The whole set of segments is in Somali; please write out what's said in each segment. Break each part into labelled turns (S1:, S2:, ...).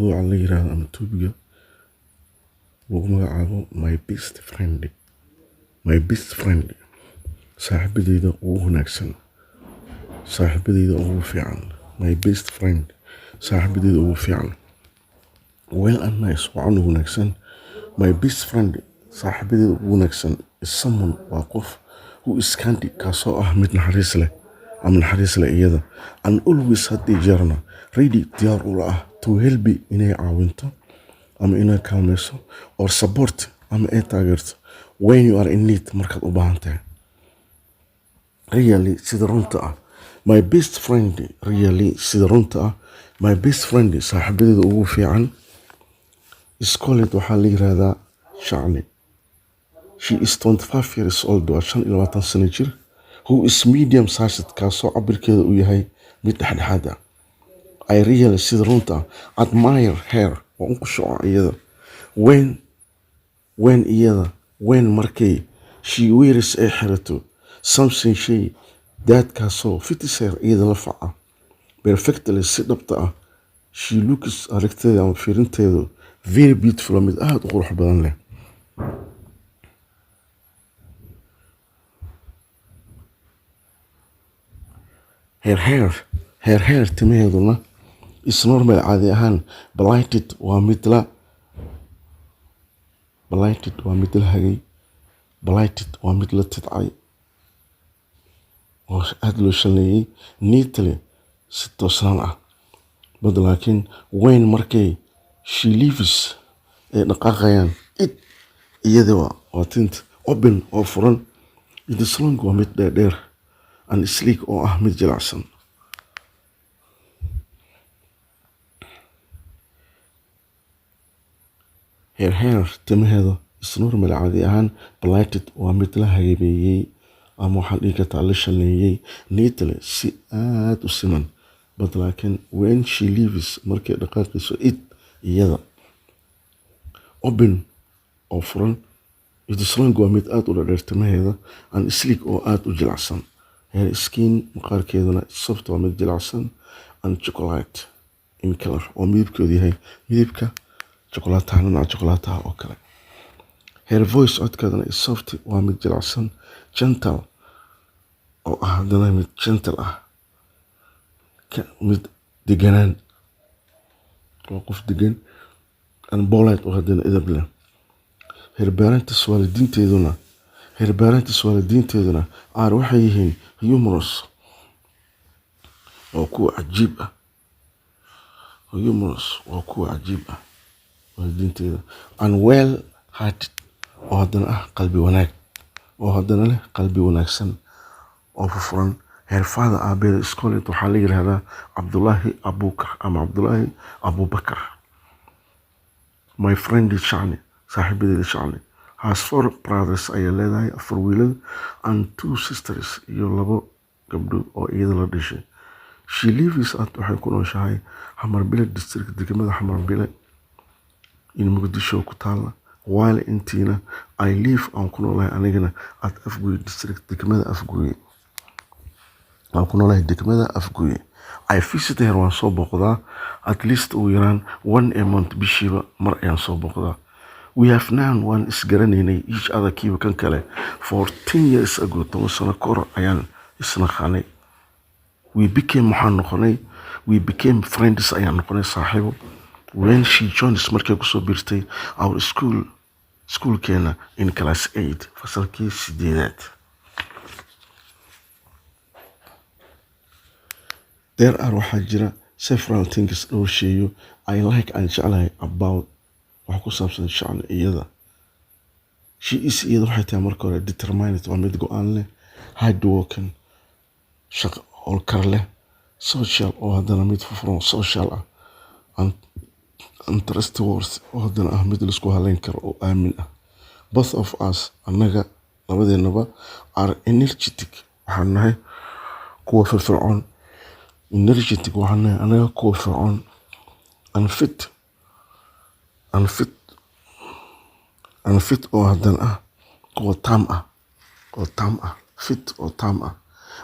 S1: موضوع اللي يراه أما توبيا ومقعبو my best friend صاحبتي ugu wanaagsan saaxiibadeyda ugu fiican my best friend saaxiibadeyda ugu fiican well and nice waa ugu wanaagsan my best friend saaxiibadeyda ugu wanaagsan is someone waa qof who is kind kaasoo ah mid naxariis leh ama naxariis leh iyada and always haddii jeerna ready diyaar u ah to help inay caawinto ama inay kaalmayso or support ama ay taageerto when you are in need markaad u baahan tahay really sida runta ah my best friend really sida runta ah my best friend saaxiibadeyda ugu fiican iskooled waxaa la yiraahdaa Shacni. She is 25 years old waa 25 sano jir who is medium sized kaasoo cabirkeeda uu yahay mid dhexdhexaad ah I really sida runta admire her waa un ku shuco iyada when markay she wears ay xirato something shay that kaasoo fits her iyada la faca perfectly si dhabta ah she looks aragteeda ama fiirinteedu very beautiful mid aad u qurux badan leh her hair timaheeduna is normal caadi ahaan blighted waa mid la hagay blighted waa mid la tidcay oo aad loo shaleeyay neatly si toosnaan ah but laakiin when markay she leaves ee dhaqaaqayaan iyada waa tint open oo furan it is long waa mid dheer and sleek oo ah mid jilicsan her hair timaheeda is normal caadi ahaan blighted waa mid la hagabeeyey ama waxaa dhihi kartaa la shaleeyey neatly si aad u siman but laakiin when she leaves markay dhaqaaqayso iyada open oo furan it is long waa mid aad u dheer timaheeda and sleek oo aad u jilicsan her skin maqaarkeeduna soft waa mid jilicsan and chocolate in color oo midabkoodu yahay midabka chocolate nooca chocolate oo kale her voice codkeeduna is soft waa mid jilicsan gentle oo ah haddana mid gentle ah mid deganaan waa qof degan and polite oo haddana edeb leh her parents waalidiinteeduna are waxay yihiin humorous oo kuwa cajiib ah waalidiinteeda and well hearted oo haddana ah leh qalbi wanaagsan oo furan her father aabeeda iskooled waxaa la yiraahdaa Cabdullaahi Abubakar my friend Shacni saaxiibadeeda Shacni has 4 brothers ayaa leedahay 4 wiilal and 2 sisters iyo 2 gabdhood oo iyada la dhashay she lives at waxay ku nooshahay Xamarbile district degmada Xamarbile in Muqdisho ku taala while intiina I live aan ku noolahay anigana at Afgoye district degmada Afgoye I visit her waan soo booqdaa at least ugu yaraan 1 a month bishiiba mar ayaan soo booqdaa we have known one isgaranaynay each other kiiba kan kale for 10 years ago 10 sano kahor ayaan isnaqaanay we became friends ayaan noqonay saaxiibo when she joined markay kusoo biirtay our schoolkeena in class 8 fasalkii 8aad there are waxaa jira several things dhowr sheeyo I like and jeclahay about wax ku saabsan Shacni iyada she is iyada waxay tahay marka hore determined waa mid go-aan leh hard working shaqo howlkar leh social oo haddana mid furan social ah and trustworthy oo haddana ah mid laisku halayn karo oo aamin ah both of us annaga labadeenaba are energetic waxaan nahay kuwa firfircoon anaga kuwa fircoon unfit oo haddana ah kuwa tam ah fit oo tam ah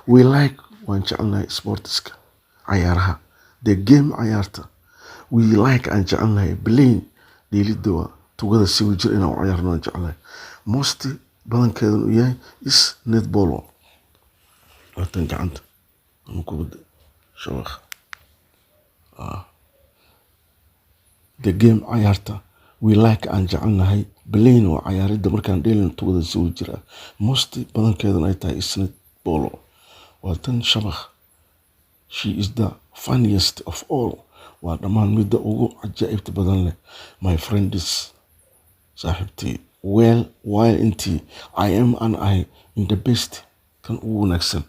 S1: we like waan jecelnahay sportska cayaaraha the game cayaarta we like aan jecelnahay blain dheelidda waa tugada si wajir inaan u ciyaarno aan jeclahay most badankeedan uu yahay is netball watan gacanta ama kubadda shabakha the game ciyaarta we like aan jecelnahay blain waa ciyaaridda markaan dheelin tugada si wajir ah most badankeedan ay tahay is netball watan shabakh she is the funniest of all waa dhammaan midda ugu cajaa'ibta badan leh my friend is saaxiibtii well while intii I am and I in the best kan ugu wanaagsan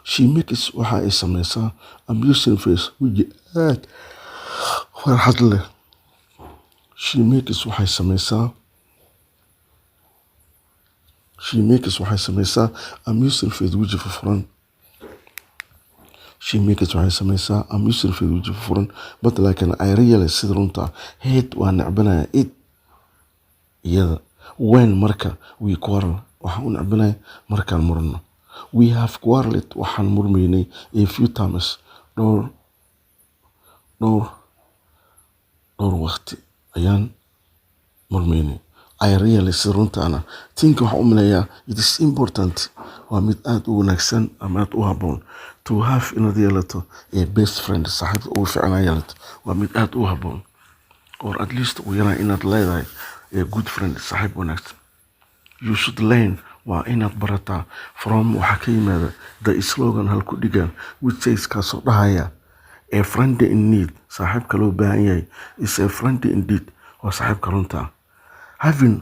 S1: she makes waxa ay samaysaa amusing face weji aad farxad leh she makes waxay samaysaa amusing face weji furan she makes waxay samaysaa amusing face weji furan but laakiin I really sida runta hate waa necbanaya it iyada when marka we quarrel waxaan u necbanaya markaan murno we have quarreled waxaan murmaynay a few times dhowr waqti ayaan murmaynay I really sida runtaana think waxaan u maleeyaa it is important waa mid aad u wanaagsan ama aad u habboon to have inaad yeelato a best friend saaxiibka ugu fiicnaa yeelato waa mid aad u habboon or at least ugu yaraan inaad leedahay a good friend saaxiib wanaagsan you should learn waa inaad barataa from waxaa ka yimaada the slogan halku dhigan which says kaasoo dhahaya a friend in need saaxiibka loo baahan yahay is a friend indeed waa saaxiibka runta having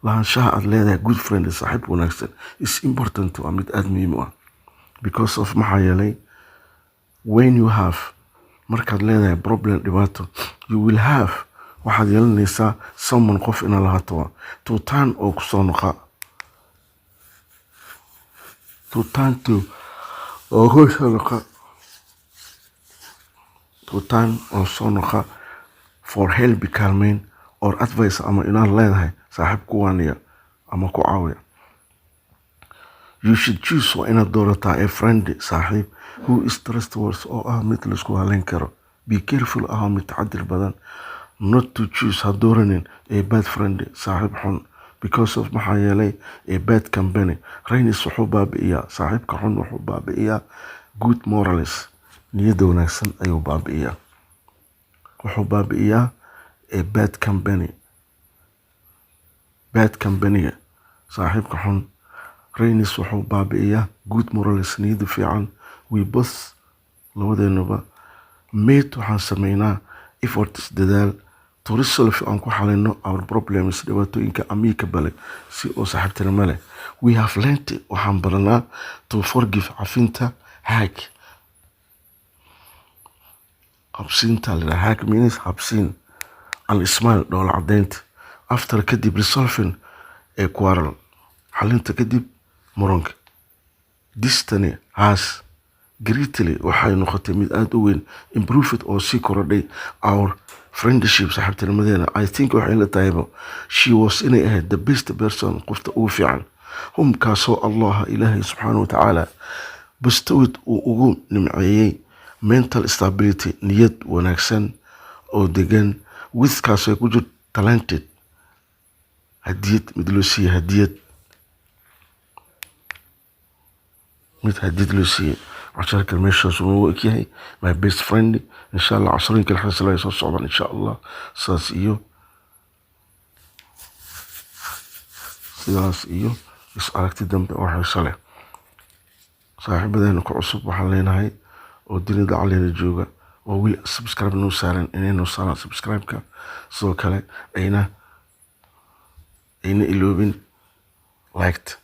S1: lahaanshaha aad leedahay good friend saaxiib wanaagsan is important waa mid aad muhiim u ah because of maxaa yeelay when you have markaad leedahay problem dhibaato you will have waxaad yeelanaysaa someone qof ina lahaato to turn oo kusoo noqa to turn to oo kusoo noqa to turn oo soo noqa for help kaalmeyn or advice ama inaad leedahay saaxiib ku waaniya ama ku caawiya you should choose waa inaad doorataa a friend saaxiib who is trustworthy oo ah mid laisku haleyn karo be careful ah mid taxadir badan not to choose ha dooranin a bad friend saaxiib xun because of maxaa yeelay a bad company rainis wuxuu baabi'iyaa saaxiibka xun wuxuu baabi'iyaa good morals niyadda wanaagsan ayuu baabi'iyaa wuxuu baabi'iyaa a bad company saaxiibka xun rainis wuxuu baabi'iyaa good morals niyadda fiican we both labadeenuba mate waxaan sameynaa efforts dadaal to resolve aan ku xalino our problems dhibaatooyinka amiika bale si oo saaxiibtinimo leh we have learned waxaan baranaa to forgive cafinta habsiinta hag means habsiin and smile dhoola cadaynta after kadib resolving a quarrel xalinta kadib muranka distany has greatly waxay noqotay mid aad u weyn improved oo sii korodhay our friendship saaxiibtinimadeena I think waxay la tahayba she was inay ahayd the best person qofta ugu fiican kaasoo allah ilaahay subxaanahu watacaala bastawid uu ugu nimceeyey mental stability niyad wanaagsan oo degan with kaasoo ku jir talented hadiyad mid loo siiyey hadiyad loo siiyey عشان المشهد وكيهي my best friend إن شاء الله عشرين كل حاجة لا يصير صعبا إن شاء الله ساس إيو يسألك تدم بواحد صالح صاحب بدأنا كعصب وحلينا هاي وديني دا علينا الجوغة وويل سبسكرايب نوصالين إنه صالح سبسكرايب كا سو كلا أين إلوبين لايكت